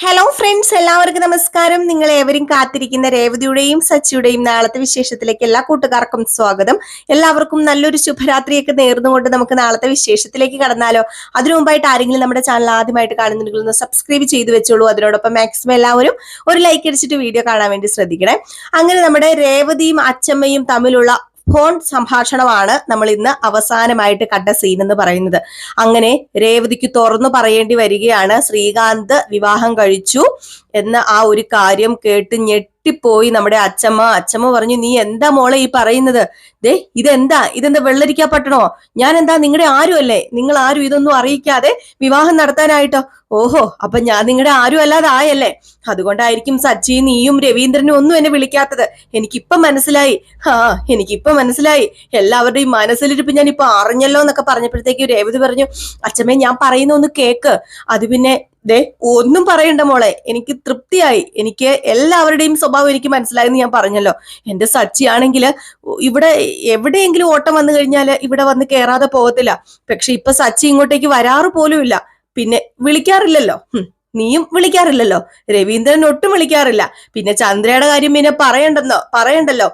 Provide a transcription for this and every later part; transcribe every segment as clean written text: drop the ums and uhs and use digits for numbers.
Hello friends, എല്ലാവർക്കും നമസ്കാരം. നിങ്ങൾ ഏവരും കാത്തിരിക്കുന്ന രേവതിയുടെയും സച്ചിയുടെയും നാളത്തെ വിശേഷത്തിലേക്ക് എല്ലാ കൂട്ടുകാർക്കും സ്വാഗതം. എല്ലാവർക്കും നല്ലൊരു ശുഭരാത്രിയൊക്കെ നേർന്നുകൊണ്ട് നമുക്ക് നാളത്തെ വിശേഷത്തിലേക്ക് കടന്നാലോ. അതിനു മുമ്പായിട്ട് ആരെങ്കിലും നമ്മുടെ ചാനൽ ആദ്യമായിട്ട് കാണുന്നുണ്ടെങ്കിൽ ഒന്ന് സബ്സ്ക്രൈബ് ചെയ്ത് വെച്ചോളൂ. അതിനോടൊപ്പം മാക്സിമം എല്ലാവരും ഒരു ലൈക്ക് അടിച്ചിട്ട് വീഡിയോ കാണാൻ വേണ്ടി ശ്രദ്ധിക്കണേ. അങ്ങനെ നമ്മുടെ രേവതിയും അച്ചമ്മയും തമ്മിലുള്ള ഫോൺ സംഭാഷണമാണ് നമ്മൾ ഇന്ന് അവസാനമായിട്ട് കണ്ട സീൻ എന്ന് പറയുന്നത്. അങ്ങനെ രേവതിക്ക് തുറന്നു പറയേണ്ടി വരികയാണ് ശ്രീകാന്ത് വിവാഹം കഴിച്ചു എന്ന ആ ഒരു കാര്യം കേട്ട് ഞെട്ടിപ്പോയി നമ്മുടെ അച്ചമ്മ പറഞ്ഞു, നീ എന്താ മോളെ ഈ പറയുന്നത്? ഇതെന്താ വെള്ളരിക്കാ പട്ടണോ? ഞാൻ എന്താ നിങ്ങളുടെ ആരും അല്ലേ? നിങ്ങൾ ആരും ഇതൊന്നും അറിയിക്കാതെ വിവാഹം നടത്താനായിട്ടോ? ഓഹോ, അപ്പൊ ഞാൻ നിങ്ങളുടെ ആരും അല്ലാതെ ആയല്ലേ? അതുകൊണ്ടായിരിക്കും സച്ചി, നീയും രവീന്ദ്രനും ഒന്നും എന്നെ വിളിക്കാത്തത്. എനിക്കിപ്പം മനസ്സിലായി. എല്ലാവരുടെയും മനസ്സിലിരിപ്പ് ഞാൻ ഇപ്പൊ അറിഞ്ഞല്ലോ എന്നൊക്കെ പറഞ്ഞപ്പോഴത്തേക്ക് രേവതി പറഞ്ഞു, അച്ചമ്മേ ഞാൻ പറയുന്ന ഒന്ന് കേക്ക്. അത് പിന്നെ ഒന്നും പറയണ്ട മോളെ, എനിക്ക് തൃപ്തിയായി. എനിക്ക് എല്ലാവരുടെയും സ്വഭാവം എനിക്ക് മനസ്സിലായെന്ന് ഞാൻ പറഞ്ഞല്ലോ. എന്റെ സച്ചി ആണെങ്കിൽ ഇവിടെ എവിടെയെങ്കിലും ഓട്ടം വന്നു കഴിഞ്ഞാൽ ഇവിടെ വന്ന് കേറാതെ പോകത്തില്ല. പക്ഷെ ഇപ്പൊ സച്ചി ഇങ്ങോട്ടേക്ക് വരാറ് പോലും ഇല്ല. പിന്നെ വിളിക്കാറില്ലല്ലോ. നീയും വിളിക്കാറില്ലല്ലോ. രവീന്ദ്രൻ ഒട്ടും വിളിക്കാറില്ല. പിന്നെ ചന്ദ്രയുടെ കാര്യം പിന്നെ പറയണ്ടല്ലോ.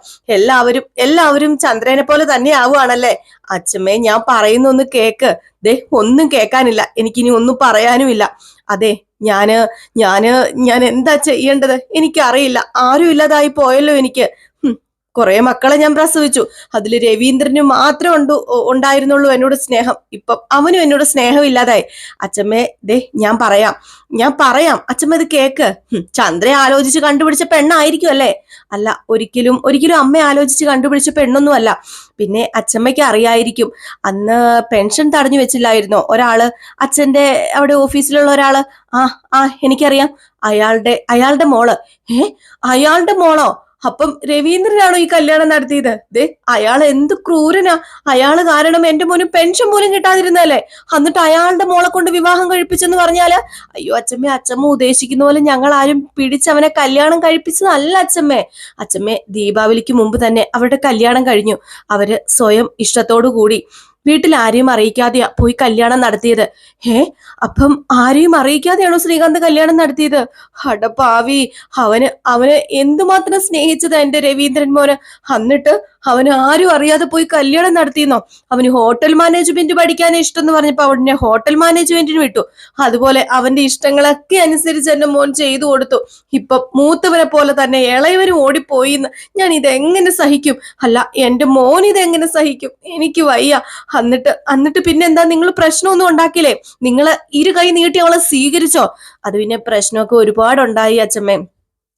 എല്ലാവരും ചന്ദ്രനെ പോലെ തന്നെ ആവുകയാണല്ലേ. അച്ഛമ്മേ ഞാൻ പറയുന്നൊന്ന് കേക്ക്. ഒന്നും കേൾക്കാനില്ല, എനിക്കിനി ഒന്നും പറയാനുമില്ല. അതെ, ഞാൻ എന്താ ചെയ്യേണ്ടത് എനിക്കറിയില്ല. ആരും ഇല്ലാതായി പോയല്ലോ എനിക്ക്. കുറെ മക്കളെ ഞാൻ പ്രസവിച്ചു. അതിൽ രവീന്ദ്രന് മാത്രം ഉണ്ടായിരുന്നുള്ളൂ എന്നോട് സ്നേഹം. ഇപ്പം അവനും എന്നോട് സ്നേഹം ഇല്ലാതായി. അച്ഛമ്മേ ഞാൻ പറയാം അച്ഛമ്മ ഇത് കേക്ക്. ചന്ദ്രയെ ആലോചിച്ച് കണ്ടുപിടിച്ച പെണ്ണായിരിക്കും അല്ലേ? അല്ല, ഒരിക്കലും അമ്മ ആലോചിച്ച് കണ്ടുപിടിച്ച പെണ്ണൊന്നും അല്ല. പിന്നെ അച്ഛമ്മയ്ക്ക് അറിയായിരിക്കും, അന്ന് പെൻഷൻ തടഞ്ഞു വെച്ചില്ലായിരുന്നോ ഒരാള്, അച്ഛന്റെ അവിടെ ഓഫീസിലുള്ള ഒരാള്. എനിക്കറിയാം. അയാളുടെ മോള്. അയാളുടെ മോളോ? അപ്പം രവീന്ദ്രനാണോ ഈ കല്യാണം നടത്തിയത്? അയാൾ എന്ത് ക്രൂരനാ! അയാള് കാരണം എന്റെ മോന് പെൻഷൻ പോലും കിട്ടാതിരുന്നല്ലേ? എന്നിട്ട് അയാളുടെ മോളെ കൊണ്ട് വിവാഹം കഴിപ്പിച്ചെന്ന് പറഞ്ഞാല്, അയ്യോ അച്ഛമ്മ ഉദ്ദേശിക്കുന്ന പോലെ ഞങ്ങൾ ആരും പിടിച്ചവനെ കല്യാണം കഴിപ്പിച്ചതല്ല അച്ഛമ്മേ. ദീപാവലിക്ക് മുമ്പ് തന്നെ അവരുടെ കല്യാണം കഴിഞ്ഞു. അവര് സ്വയം ഇഷ്ടത്തോടു കൂടി വീട്ടിൽ ആരെയും അറിയിക്കാതെയാ പോയി കല്യാണം നടത്തിയത്. അപ്പം ആരെയും അറിയിക്കാതെയാണോ ശ്രീകാന്ത് കല്യാണം നടത്തിയത്? ഹടപാവി, അവന് എന്തുമാത്രം സ്നേഹിച്ചത് എന്റെ രവീന്ദ്രൻ മോന്. എന്നിട്ട് അവന് ആരും അറിയാതെ പോയി കല്യാണം നടത്തിയെന്നോ? അവന് ഹോട്ടൽ മാനേജ്മെന്റ് പഠിക്കാൻ ഇഷ്ടം എന്ന് പറഞ്ഞപ്പോ അവനെ ഹോട്ടൽ മാനേജ്മെന്റിന് വിട്ടു. അതുപോലെ അവന്റെ ഇഷ്ടങ്ങളൊക്കെ അനുസരിച്ച് എന്റെ മോൻ ചെയ്തു കൊടുത്തു. ഇപ്പൊ മൂത്തവനെ പോലെ തന്നെ ഇളയവനും ഓടിപ്പോയി. ഞാൻ ഇതെങ്ങനെ സഹിക്കും? അല്ല, എന്റെ മോൻ ഇതെങ്ങനെ സഹിക്കും? എനിക്ക് വയ്യ. എന്നിട്ട് പിന്നെന്താ, നിങ്ങൾ പ്രശ്നമൊന്നും ഉണ്ടാക്കില്ലേ? നിങ്ങള് ഇരു കൈ നീട്ടി അവളെ സ്വീകരിച്ചോ? അത് പിന്നെ പ്രശ്നമൊക്കെ ഒരുപാടുണ്ടായി അച്ഛമ്മേ.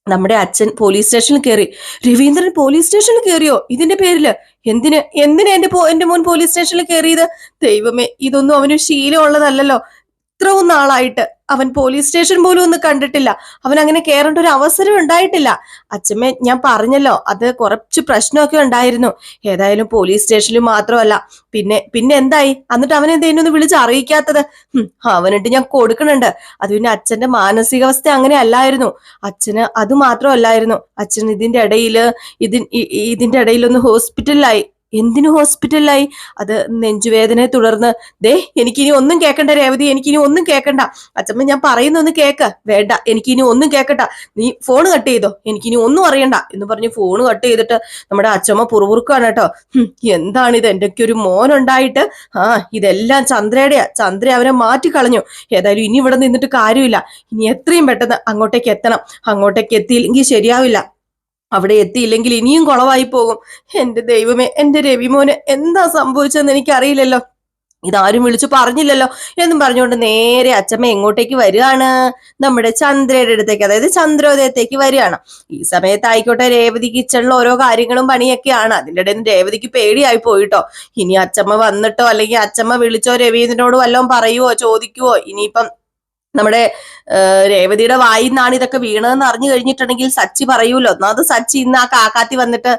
നമ്മുടെ അച്ഛൻ പോലീസ് സ്റ്റേഷനിൽ കയറി. രവീന്ദ്രൻ പോലീസ് സ്റ്റേഷനിൽ കയറിയോ ഇതിന്റെ പേരില്? എന്തിനാ എന്റെ മോൻ പോലീസ് സ്റ്റേഷനിൽ കയറിയത്? ദൈവമേ, ഇതൊന്നും അവന് ശീലമുള്ളതല്ലല്ലോ. ഇത്രയും നാളായിട്ട് അവൻ പോലീസ് സ്റ്റേഷൻ പോലും ഒന്നും കണ്ടിട്ടില്ല. അവൻ അങ്ങനെ കയറേണ്ട ഒരു അവസരം ഉണ്ടായിട്ടില്ല. അച്ഛമ്മേ ഞാൻ പറഞ്ഞല്ലോ, അത് കുറച്ച് പ്രശ്നമൊക്കെ ഉണ്ടായിരുന്നു. ഏതായാലും പോലീസ് സ്റ്റേഷനിൽ മാത്രമല്ല, പിന്നെ എന്തായി? എന്നിട്ട് അവൻ എന്തേലും ഒന്ന് വിളിച്ച് അറിയിക്കാത്തത്? അവനിട്ട് ഞാൻ കൊടുക്കണുണ്ട്. അത് പിന്നെ അച്ഛന്റെ മാനസികാവസ്ഥ അങ്ങനെ അല്ലായിരുന്നു. അച്ഛന് അത് മാത്രമല്ലായിരുന്നു, അച്ഛൻ ഇതിന്റെ ഇടയിലൊന്ന് ഹോസ്പിറ്റലിലായി. എന്തിനു ഹോസ്പിറ്റലിലായി? അത് നെഞ്ചുവേദനയെ തുടർന്ന്. എനിക്കിനി ഒന്നും കേൾക്കണ്ട രേവതി, എനിക്കിനി ഒന്നും കേൾക്കണ്ട. അച്ഛമ്മ ഞാൻ പറയുന്നൊന്ന് കേക്ക്. വേണ്ട, എനിക്കിനി ഒന്നും കേൾക്കണ്ട. നീ ഫോൺ കട്ട് ചെയ്തോ, എനിക്കിനി ഒന്നും അറിയണ്ട എന്ന് പറഞ്ഞ് ഫോൺ കട്ട് ചെയ്തിട്ട് നമ്മുടെ അച്ഛമ്മ പുറകുറുക്കാണ് കേട്ടോ. എന്താണിത്? എന്റെയൊക്കെ ഒരു മോനുണ്ടായിട്ട് ഇതെല്ലാം ചന്ദ്രയുടെയാ. ചന്ദ്ര അവനെ മാറ്റിക്കളഞ്ഞു. ഏതായാലും ഇനി ഇവിടെ നിന്നിട്ട് കാര്യമില്ല. ഇനി എത്രയും പെട്ടെന്ന് അങ്ങോട്ടേക്ക് എത്തണം. അങ്ങോട്ടേക്ക് എത്തിയില്ലെങ്കിൽ ശരിയാവില്ല. അവിടെ എത്തിയില്ലെങ്കിൽ ഇനിയും കുളവായി പോകും. എന്റെ ദൈവമേ, എന്റെ രവിമോന് എന്താ സംഭവിച്ചതെന്ന് എനിക്കറിയില്ലല്ലോ. ഇതാരും വിളിച്ചു പറഞ്ഞില്ലല്ലോ എന്നും പറഞ്ഞുകൊണ്ട് നേരെ അച്ഛമ്മ എങ്ങോട്ടേക്ക് വരികയാണ്? നമ്മുടെ ചന്ദ്രയുടെ അടുത്തേക്ക്, അതായത് ചന്ദ്രോദയത്തേക്ക് വരികയാണ്. ഈ സമയത്ത് ആയിക്കോട്ടെ, രേവതി കിച്ചണിൽ ഓരോ കാര്യങ്ങളും പണിയൊക്കെയാണ്. അതിൻ്റെ ഇടയിൽ രേവതിക്ക് പേടിയായി പോയിട്ടോ. ഇനി അച്ഛമ്മ വന്നിട്ടോ അല്ലെങ്കിൽ അച്ഛമ്മ വിളിച്ചോ രവീന്ദ്രനോട് വല്ലതും പറയുവോ ചോദിക്കുവോ? ഇനിയിപ്പം നമ്മുടെ രേവതിയുടെ വായിൽ നിന്നാണ് ഇതൊക്കെ വീണതെന്ന് അറിഞ്ഞു കഴിഞ്ഞിട്ടുണ്ടെങ്കിൽ സച്ചി പറയൂലോ. ഒന്നാമത് സച്ചി ഇന്ന് ആ കാക്കാത്തി വന്നിട്ട്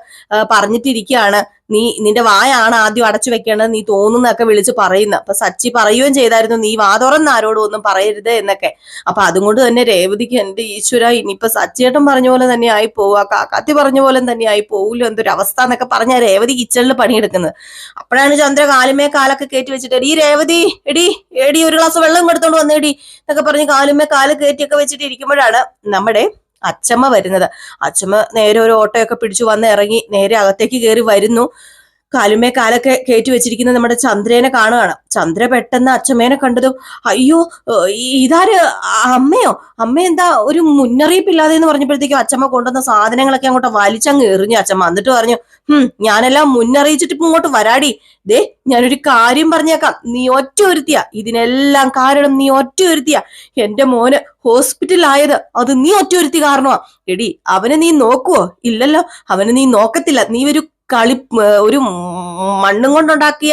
പറഞ്ഞിട്ടിരിക്കുകയാണ്, നിന്റെ വായാണ് ആദ്യം അടച്ചു വെക്കേണ്ടത്, നീ തോന്നുന്നൊക്കെ വിളിച്ച് പറയുന്ന. അപ്പൊ സച്ചി പറയുകയും ചെയ്തായിരുന്നു, നീ വാ തുറന്ന് ആരോടും ഒന്നും പറയരുത് എന്നൊക്കെ. അപ്പൊ അതുകൊണ്ട് തന്നെ രേവതിക്ക് എന്റെ ഈശ്വര ഇനിയിപ്പൊ സച്ചിയേട്ടൻ പറഞ്ഞ പോലെ തന്നെ ആയി പോവുക, കാക്കാത്തി പറഞ്ഞ പോലെ തന്നെ ആയി പോവില്ല, എന്തൊരു അവസ്ഥ എന്നൊക്കെ പറഞ്ഞ രേവതി കിച്ചണിൽ പണിയെടുക്കുന്നത്. അപ്പോഴാണ് ചന്ദ്ര കാലുമേ കാലൊക്കെ കയറ്റി വെച്ചിട്ട്, എടീ രേവതി, എടി ഒരു ഗ്ലാസ് വെള്ളം എടുത്തോണ്ട് വന്നേടി എന്നൊക്കെ പറഞ്ഞ് കാലുമേ കാല് കയറ്റിയൊക്കെ വെച്ചിട്ട് ഇരിക്കുമ്പോഴാണ് നമ്മുടെ അച്ചമ്മ വരുന്നത്. അച്ചമ്മ നേരെ ഒരു ഓട്ടോയൊക്കെ പിടിച്ചു വന്ന് ഇറങ്ങി നേരെ അകത്തേക്ക് കയറി വരുന്നു. കാലുമേ കാലൊക്കെ കയറ്റി വെച്ചിരിക്കുന്ന നമ്മുടെ ചന്ദ്രനെ കാണുകയാണ്. ചന്ദ്ര പെട്ടെന്ന് അച്ചമ്മേനെ കണ്ടതും, അയ്യോ ഇതാര്, അമ്മയോ, അമ്മ എന്താ ഒരു മുന്നറിയിപ്പില്ലാതെ എന്ന് പറഞ്ഞപ്പോഴത്തേക്കും അച്ചമ്മ കൊണ്ടുവന്ന സാധനങ്ങളൊക്കെ അങ്ങോട്ട് വലിച്ചങ്ങ് എറിഞ്ഞു അച്ചമ്മ. എന്നിട്ട് പറഞ്ഞു, ഞാനെല്ലാം മുന്നറിയിച്ചിട്ട് ഇപ്പൊ ഇങ്ങോട്ട് വരാടി. ദേ ഞാനൊരു കാര്യം പറഞ്ഞേക്കാം, നീ ഒറ്റ ഒരുത്തിയാ ഇതിനെല്ലാം കാരണം, നീ ഒറ്റ ഒരുത്തിയാ. എന്റെ മോന് ഹോസ്പിറ്റലായത് അത് നീ ഒറ്റ ഒരുത്തി കാരണമാ. എടി അവനെ നീ നോക്കുവോ? ഇല്ലല്ലോ, അവനെ നീ നോക്കത്തില്ല. നീ ഒരു മണ്ണും കൊണ്ടുണ്ടാക്കിയ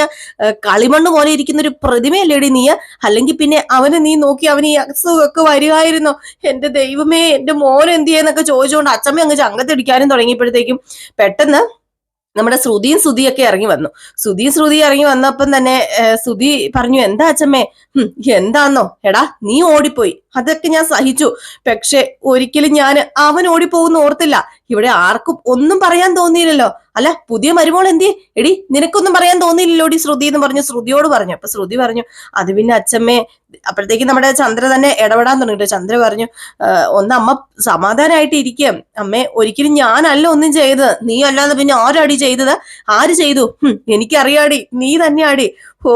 കളിമണ്ണ് പോലെ ഇരിക്കുന്ന ഒരു പ്രതിമയല്ലേടി നീ. അല്ലെങ്കിൽ പിന്നെ അവനെ നീ നോക്കി അവന് ഈ അസുഖമൊക്കെ വരുമായിരുന്നോ? എന്റെ ദൈവമേ, എന്റെ മോൻ എന്ത് ചെയ്യുന്നൊക്കെ ചോദിച്ചുകൊണ്ട് അച്ചമ്മ അങ്ങ് ചങ്കത്തിടിക്കാനും തുടങ്ങിയപ്പോഴത്തേക്കും പെട്ടെന്ന് നമ്മുടെ ശ്രുതിയൊക്കെ ഇറങ്ങി വന്നു. ശ്രുതി ഇറങ്ങി വന്നപ്പം തന്നെ ശ്രുതി പറഞ്ഞു, എന്താ അച്ചമ്മേ? എന്താന്നോ? എടാ നീ ഓടിപ്പോയി, അതൊക്കെ ഞാൻ സഹിച്ചു. പക്ഷെ ഒരിക്കലും ഞാൻ അവൻ ഓടിപ്പോകുന്ന ഓർത്തില്ല. ഇവിടെ ആർക്കും ഒന്നും പറയാൻ തോന്നിയില്ലല്ലോ. അല്ല പുതിയ മരുമോൾ എന്തിയെ? എടി നിനക്കൊന്നും പറയാൻ തോന്നിയില്ലല്ലോടി ശ്രുതി എന്ന് പറഞ്ഞു ശ്രുതിയോട് പറഞ്ഞു. അപ്പൊ ശ്രുതി പറഞ്ഞു, അത് പിന്നെ അച്ചമ്മേ. അപ്പോഴത്തേക്കും നമ്മുടെ ചന്ദ്ര തന്നെ ഇടപെടാൻ തുടങ്ങിയിട്ട് ചന്ദ്ര പറഞ്ഞു, ഒന്ന് അമ്മ സമാധാനമായിട്ട് ഇരിക്കുക അമ്മേ. ഒരിക്കലും ഞാനല്ല ഒന്നും ചെയ്തത്, നീ അല്ലാതെ പിന്നെ ആരാടി ചെയ്തത്? ആര് ചെയ്തു? എനിക്കറിയാടി, നീ തന്നെയാടി. ഓ,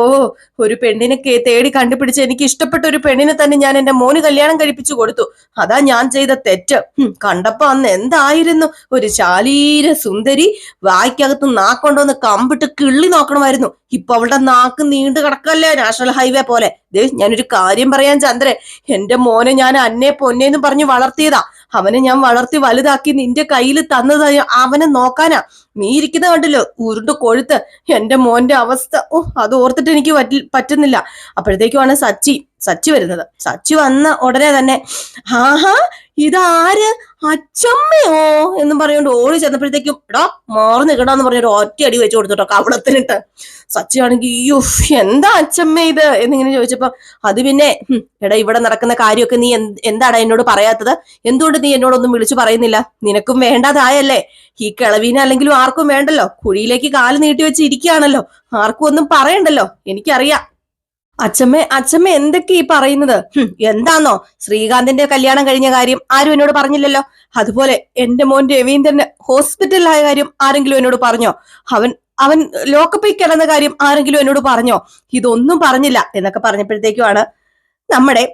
ഒരു പെണ്ണിനെ തേടി കണ്ടുപിടിച്ച് എനിക്ക് ഇഷ്ടപ്പെട്ട ഒരു പെണ്ണിനെ തന്നെ ഞാൻ എന്റെ മോന് കല്യാണം കഴിപ്പിച്ചു കൊടുത്തു. അതാ ഞാൻ ചെയ്ത തെറ്റ്. കണ്ടപ്പോ അന്ന് എന്തായിരുന്നു, ഒരു ശാലീര സുന്ദരി, വായ്ക്കകത്ത് നാക്കൊണ്ടോന്ന് കമ്പിട്ട് കിള്ളി നോക്കണമായിരുന്നു. ഇപ്പൊ അവളുടെ നാക്ക് നീണ്ടു കിടക്കല്ലേ നാഷണൽ ഹൈവേ പോലെ. ഞാനൊരു കാര്യം പറയാൻ ചന്ദ്രൻ, എന്റെ മോനെ ഞാൻ അന്നേ പൊന്നേന്ന് പറഞ്ഞ് വളർത്തിയതാ. അവനെ ഞാൻ വളർത്തി വലുതാക്കി നിന്റെ കയ്യിൽ തന്നത് അവനെ നോക്കാനാ. നീ ഇരിക്കുന്ന കണ്ടില്ലോ ഉരുണ്ട് കൊഴുത്ത്. എന്റെ മോന്റെ അവസ്ഥ അത് ഓർത്തിട്ട് എനിക്ക് പറ്റുന്നില്ല. അപ്പോഴത്തേക്കുമാണ് സച്ചി വരുന്നത്. സച്ചി വന്ന ഉടനെ തന്നെ, ആഹാ ഇതാര്, അച്ചമ്മയോ എന്നും പറഞ്ഞുകൊണ്ട് ഓടി ചെന്നപ്പോഴത്തേക്കും, എടാ മാറി നിൽക്കടാന്ന് പറഞ്ഞൊരു ഒറ്റ അടി വെച്ച് കൊടുത്തിട്ടോ കവളത്തിനിട്ട്. സച്ചി ആണെങ്കിൽ, അയ്യോ എന്താ അച്ചമ്മ ഇത് എന്നിങ്ങനെ ചോദിച്ചപ്പോ, അത് പിന്നെ എടാ ഇവിടെ നടക്കുന്ന കാര്യമൊക്കെ നീ എന്താടാ എന്നോട് പറയാത്തത്? എന്തുകൊണ്ട് നീ എന്നോടൊന്നും വിളിച്ചു പറയുന്നില്ല? നിനക്കും വേണ്ടാതായല്ലേ? ഈ കിളവീനെ അല്ലെങ്കിലും ആർക്കും വേണ്ടല്ലോ. കുഴിയിലേക്ക് കാല് നീട്ടി വെച്ച് ഇരിക്കുകയാണല്ലോ, ആർക്കും ഒന്നും പറയണ്ടല്ലോ. എനിക്കറിയാം. അച്ചമ്മ എന്തൊക്കെ ഈ പറയുന്നത്? എന്താന്നോ, ശ്രീകാന്തിന്റെ കല്യാണം കഴിഞ്ഞ കാര്യം ആരും എന്നോട് പറഞ്ഞില്ലല്ലോ. അതുപോലെ എന്റെ മോൻ രവീന്ദ്രന് ഹോസ്പിറ്റലിലായ കാര്യം ആരെങ്കിലും എന്നോട് പറഞ്ഞോ? അവൻ ലോക്കപ്പിൽ കിടന്ന കാര്യം ആരെങ്കിലും എന്നോട് പറഞ്ഞോ? ഇതൊന്നും പറഞ്ഞില്ല എന്നൊക്കെ പറഞ്ഞപ്പോഴത്തേക്കുമാണ് നമ്മുടെ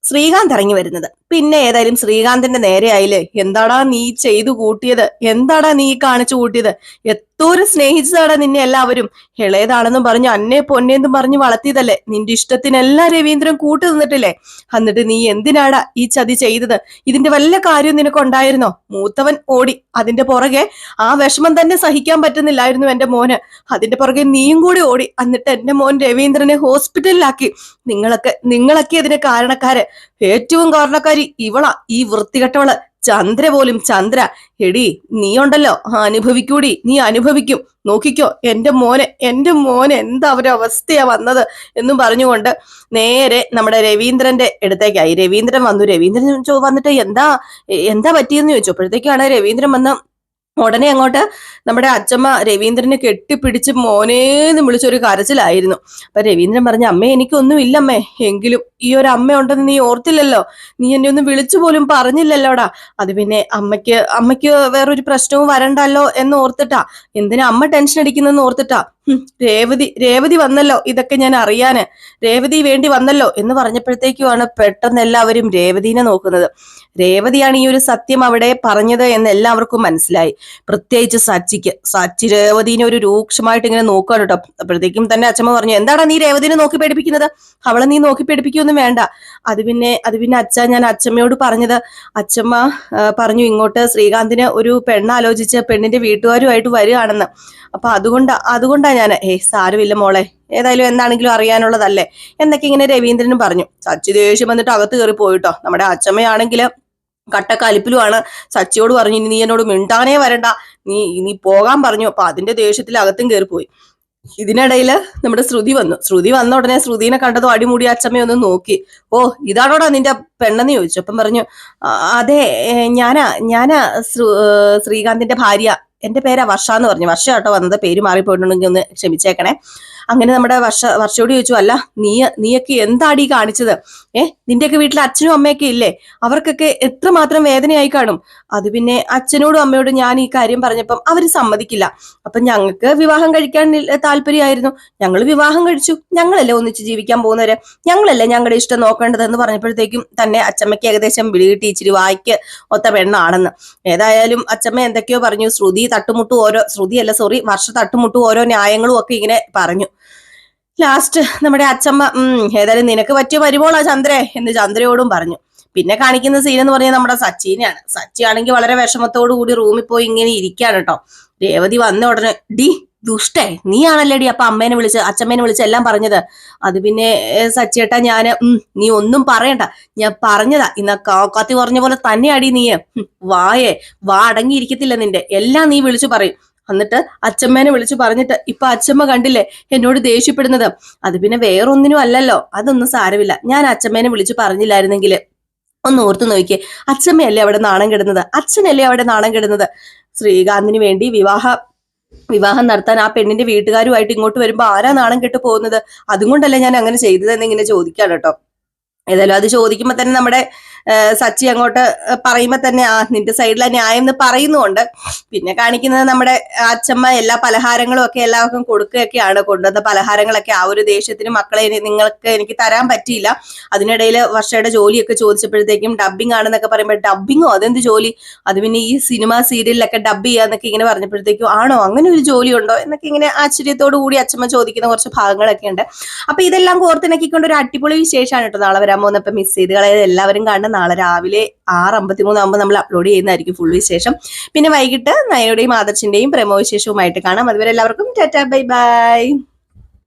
ശ്രീകാന്ത് ഇറങ്ങി വരുന്നത്. പിന്നെ ഏതായാലും ശ്രീകാന്തിന്റെ നേരെ ആയില്ലേ, എന്താടാ നീ ചെയ്തു കൂട്ടിയത്, എന്താടാ നീ കാണിച്ചു കൂട്ടിയത്? എത്തോരം സ്നേഹിച്ചതാടാ നിന്നെ എല്ലാവരും. ഇളയതാണെന്നും പറഞ്ഞു അന്നേ പൊന്നേന്നും പറഞ്ഞു വളർത്തിയതല്ലേ. നിന്റെ ഇഷ്ടത്തിനെല്ലാം രവീന്ദ്രൻ കൂട്ടു നിന്നിട്ടില്ലേ? എന്നിട്ട് നീ എന്തിനാടാ ഈ ചതി ചെയ്തത്? ഇതിന്റെ വല്ല കാര്യവും നിനക്കുണ്ടായിരുന്നോ? മൂത്തവൻ ഓടി, അതിന്റെ പുറകെ ആ വിഷമം തന്നെ സഹിക്കാൻ പറ്റുന്നില്ലായിരുന്നു എന്റെ മോന്. അതിന്റെ പുറകെ നീയും കൂടി ഓടി, എന്നിട്ട് എന്റെ മോൻ രവീന്ദ്രനെ ഹോസ്പിറ്റലിലാക്കി. നിങ്ങളൊക്കെ ഇതിന് കാരണക്കാര്. ഏറ്റവും കാരണക്കാരി ഇവളാ, ഈ വൃത്തികെട്ടവള് ചന്ദ്ര പോലും. ചന്ദ്ര എടി നീ ഉണ്ടല്ലോ അനുഭവിക്കൂടി, നീ അനുഭവിക്കും, നോക്കിക്കോ. എന്റെ മോനെ എന്താ ഒരു അവസ്ഥയാ വന്നത് എന്നും പറഞ്ഞുകൊണ്ട് നേരെ നമ്മുടെ രവീന്ദ്രന്റെ അടുത്തേക്കായി. രവീന്ദ്രൻ വന്നിട്ട് എന്താ പറ്റിയെന്ന് ചോദിച്ചു. അപ്പോഴത്തേക്കാണ് രവീന്ദ്രൻ വന്ന് ഉടനെ അങ്ങോട്ട് നമ്മുടെ അച്ചമ്മ രവീന്ദ്രനെ കെട്ടിപ്പിടിച്ച് മോനേന്ന് വിളിച്ചൊരു കരച്ചിലായിരുന്നു. അപ്പൊ രവീന്ദ്രൻ പറഞ്ഞ, അമ്മേ എനിക്കൊന്നും ഇല്ലമ്മേ, എങ്കിലും ഈ ഒരു അമ്മ ഉണ്ടെന്ന് നീ ഓർത്തില്ലല്ലോ, നീ എന്നെ ഒന്നും വിളിച്ചു പോലും പറഞ്ഞില്ലല്ലോടാ. അത് പിന്നെ അമ്മയ്ക്ക് വേറൊരു പ്രശ്നവും വരണ്ടല്ലോ എന്ന് ഓർത്തിട്ടാ. എന്തിനാ അമ്മ ടെൻഷൻ അടിക്കുന്നെന്ന് ഓർത്തിട്ടാ. രേവതി വന്നല്ലോ ഇതൊക്കെ ഞാൻ അറിയാന്, രേവതി വേണ്ടി വന്നല്ലോ എന്ന് പറഞ്ഞപ്പോഴത്തേക്കുമാണ് പെട്ടെന്ന് എല്ലാവരും രേവതിനെ നോക്കുന്നത്. രേവതിയാണ് ഈ ഒരു സത്യം അവിടെ പറഞ്ഞത് എന്ന് എല്ലാവർക്കും മനസ്സിലായി. പ്രത്യേകിച്ച് സച്ചി രേവതിനെ ഒരു രൂക്ഷമായിട്ട് ഇങ്ങനെ നോക്കുകയാണ് കേട്ടോ. അപ്പോഴത്തേക്കും തന്നെ അച്ഛമ്മ പറഞ്ഞു, എന്താടാ നീ രേവതിനെ നോക്കി പേടിപ്പിക്കുന്നത്? അവളെ നീ നോക്കി പേടിപ്പിക്കൊന്നും വേണ്ട. അത് പിന്നെ ഞാൻ അച്ഛമ്മയോട് പറഞ്ഞത്, അച്ഛമ്മ പറഞ്ഞു ഇങ്ങോട്ട് ശ്രീകാന്തിന് ഒരു പെണ്ണാലോചിച്ച് പെണ്ണിന്റെ വീട്ടുകാരുമായിട്ട് വരികയാണെന്ന്. അപ്പൊ അതുകൊണ്ടാ ഞാൻ സാരമില്ല മോളെ, ഏതായാലും എന്താണെങ്കിലും അറിയാനുള്ളതല്ലേ എന്നൊക്കെ ഇങ്ങനെ രവീന്ദ്രനും പറഞ്ഞു. സച്ചി ദേഷ്യം വന്നിട്ട് അകത്ത് കയറി പോയിട്ടോ. നമ്മുടെ അച്ഛമ്മയാണെങ്കിൽ കട്ടക്കലിപ്പിലുമാണ്. സച്ചിയോട് പറഞ്ഞു, ഇനി നീ എന്നോട് മിണ്ടാനേ വരണ്ട, നീ നീ പോകാൻ പറഞ്ഞു. അപ്പൊ അതിന്റെ ദേഷ്യത്തിൽ അകത്തും കയറിപ്പോയി. ഇതിനിടയിൽ നമ്മുടെ ശ്രുതി വന്നു. ശ്രുതി വന്ന ഉടനെ ശ്രുതിനെ കണ്ടതും അടിമുടി അച്ചമ്മയൊന്ന് നോക്കി. ഓ, ഇതാണോടാ നിന്റെ പെണ്ണെന്ന് ചോദിച്ചു. അപ്പം പറഞ്ഞു, അതെ, ഞാനാ ശ്രീകാന്തിന്റെ ഭാര്യ, എന്റെ പേരാ വർഷ എന്ന് പറഞ്ഞു. വർഷ കേട്ടോ വന്നത്, പേര് മാറിപ്പോയിട്ടുണ്ടെങ്കിൽ ഒന്ന് ക്ഷമിച്ചേക്കണേ. അങ്ങനെ നമ്മുടെ വർഷയോട് ചോദിച്ചു, അല്ല നീയൊക്കെ എന്താടി കാണിച്ചത്? നിന്റെയൊക്കെ വീട്ടിൽ അച്ഛനും അമ്മയൊക്കെ ഇല്ലേ? അവർക്കൊക്കെ എത്രമാത്രം വേദനയായി കാണും. അത് പിന്നെ അച്ഛനോടും അമ്മയോടും ഞാൻ ഈ കാര്യം പറഞ്ഞപ്പം അവര് സമ്മതിക്കില്ല. അപ്പൊ ഞങ്ങൾക്ക് വിവാഹം കഴിക്കാൻ താല്പര്യമായിരുന്നു, ഞങ്ങൾ വിവാഹം കഴിച്ചു. ഞങ്ങളല്ലേ ഒന്നിച്ച് ജീവിക്കാൻ പോകുന്നവര്, ഞങ്ങളല്ലേ ഞങ്ങളുടെ ഇഷ്ടം നോക്കേണ്ടതെന്ന് പറഞ്ഞപ്പോഴത്തേക്കും തന്നെ അച്ചമ്മയ്ക്ക് ഏകദേശം വിളികിട്ടി, ഇച്ചിരി വായിക്ക് ഒത്ത പെണ്ണാണെന്ന്. ഏതായാലും അച്ചമ്മ എന്തൊക്കെയോ പറഞ്ഞു. വർഷ തട്ടുമുട്ടു ഓരോ ന്യായങ്ങളും ഒക്കെ ഇങ്ങനെ പറഞ്ഞു. ലാസ്റ്റ് നമ്മുടെ അച്ചമ്മ, ഏതായാലും നിനക്ക് പറ്റിയ പരിപോളാ ചന്ദ്രേ എന്ന് ചന്ദ്രയോടും പറഞ്ഞു. പിന്നെ കാണിക്കുന്ന സീൻ എന്ന് പറഞ്ഞാൽ നമ്മുടെ സച്ചിനെയാണ്. സച്ചി ആണെങ്കിൽ വളരെ വിഷമത്തോടു കൂടി റൂമിൽ പോയി ഇങ്ങനെ ഇരിക്കുകയാണ് കേട്ടോ. രേവതി വന്ന ഉടനെ, ഡി ദുഷ്ടേ, നീയാണല്ലേടി അപ്പൊ അച്ചമ്മേനെ വിളിച്ച് എല്ലാം പറഞ്ഞത്? അത് പിന്നെ സച്ചിയേട്ടാ, നീ ഒന്നും പറയണ്ട, ഞാൻ പറഞ്ഞതാ. ഇന്ന കാക്കാത്തി പറഞ്ഞ പോലെ തന്നെയാടി നീ. വാ അടങ്ങിയിരിക്കത്തില്ല നിന്റെ, എല്ലാം നീ വിളിച്ചു പറയും. എന്നിട്ട് അച്ചമ്മേനെ വിളിച്ചു പറഞ്ഞിട്ട് ഇപ്പൊ അച്ചമ്മ കണ്ടില്ലേ എന്നോട് ദേഷ്യപ്പെടുന്നത്? അത് പിന്നെ വേറൊന്നിനും അല്ലല്ലോ, അതൊന്നും സാരമില്ല. ഞാൻ അച്ചമ്മേനെ വിളിച്ചു പറഞ്ഞില്ലായിരുന്നെങ്കിൽ ഒന്ന് ഓർത്തു നോക്കിയേ, അച്ചമ്മയല്ലേ അവിടെ നാണം കെടുന്നത്, അച്ഛനല്ലേ അവിടെ നാണം കെടുന്നത്? ശ്രീകാന്തിന് വേണ്ടി വിവാഹം നടത്താൻ ആ പെണ്ണിന്റെ വീട്ടുകാരുമായിട്ട് ഇങ്ങോട്ട് വരുമ്പോ ആരാ നാണം കെട്ടു പോകുന്നത്? അതുകൊണ്ടല്ലേ ഞാൻ അങ്ങനെ ചെയ്തതെന്ന് ഇങ്ങനെ ചോദിക്കാണ് കേട്ടോ. ഏതായാലും അത് ചോദിക്കുമ്പോ തന്നെ നമ്മുടെ സച്ചി അങ്ങോട്ട് പറയുമ്പോ തന്നെ നിന്റെ സൈഡിലെ ന്യായം എന്ന് പറയുന്നുണ്ട്. പിന്നെ കാണിക്കുന്നത് നമ്മുടെ അച്ചമ്മ എല്ലാ പലഹാരങ്ങളും ഒക്കെ എല്ലാവർക്കും കൊടുക്കുകയൊക്കെയാണ്. കൊണ്ടുവന്ന പലഹാരങ്ങളൊക്കെ ആ ഒരു ദേഷ്യത്തിന്, മക്കളെ നിങ്ങൾക്ക് എനിക്ക് തരാൻ പറ്റിയില്ല. അതിനിടയിൽ വർഷയുടെ ജോലിയൊക്കെ ചോദിച്ചപ്പോഴത്തേക്കും ഡബ്ബിംഗ് ആണെന്നൊക്കെ പറയുമ്പോൾ, ഡബ്ബിങ്ങോ അതെന്ത് ജോലി? അത് പിന്നെ ഈ സിനിമ സീരിയലിലൊക്കെ ഡബ് ചെയ്യാന്നൊക്കെ ഇങ്ങനെ പറഞ്ഞപ്പോഴത്തേക്കും, ആണോ അങ്ങനെ ഒരു ജോലി ഉണ്ടോ എന്നൊക്കെ ഇങ്ങനെ ആശ്ചര്യത്തോടു കൂടി അച്ചമ്മ ചോദിക്കുന്ന കുറച്ച് ഭാഗങ്ങളൊക്കെ ഉണ്ട്. അപ്പൊ ഇതെല്ലാം കോർത്തിണക്കിക്കൊണ്ട് ഒരു അടിപൊളി വിശേഷമാണ് കേട്ടോ നാളെ വരാൻ പോകുന്നത്. അപ്പൊ മിസ് ചെയ്ത് കളയാതെ എല്ലാവരും കാണുന്ന നാളെ രാവിലെ 6:53 ആകുമ്പോൾ നമ്മൾ അപ്ലോഡ് ചെയ്യുന്നതായിരിക്കും ഫുൾ വിശേഷം. പിന്നെ വൈകിട്ട് നയനയുടെയും ആദർശിന്റെയും പ്രമോ വിശേഷവുമായിട്ട് കാണാം. അതുവരെ എല്ലാവർക്കും ടാറ്റാ, ബൈ ബൈ.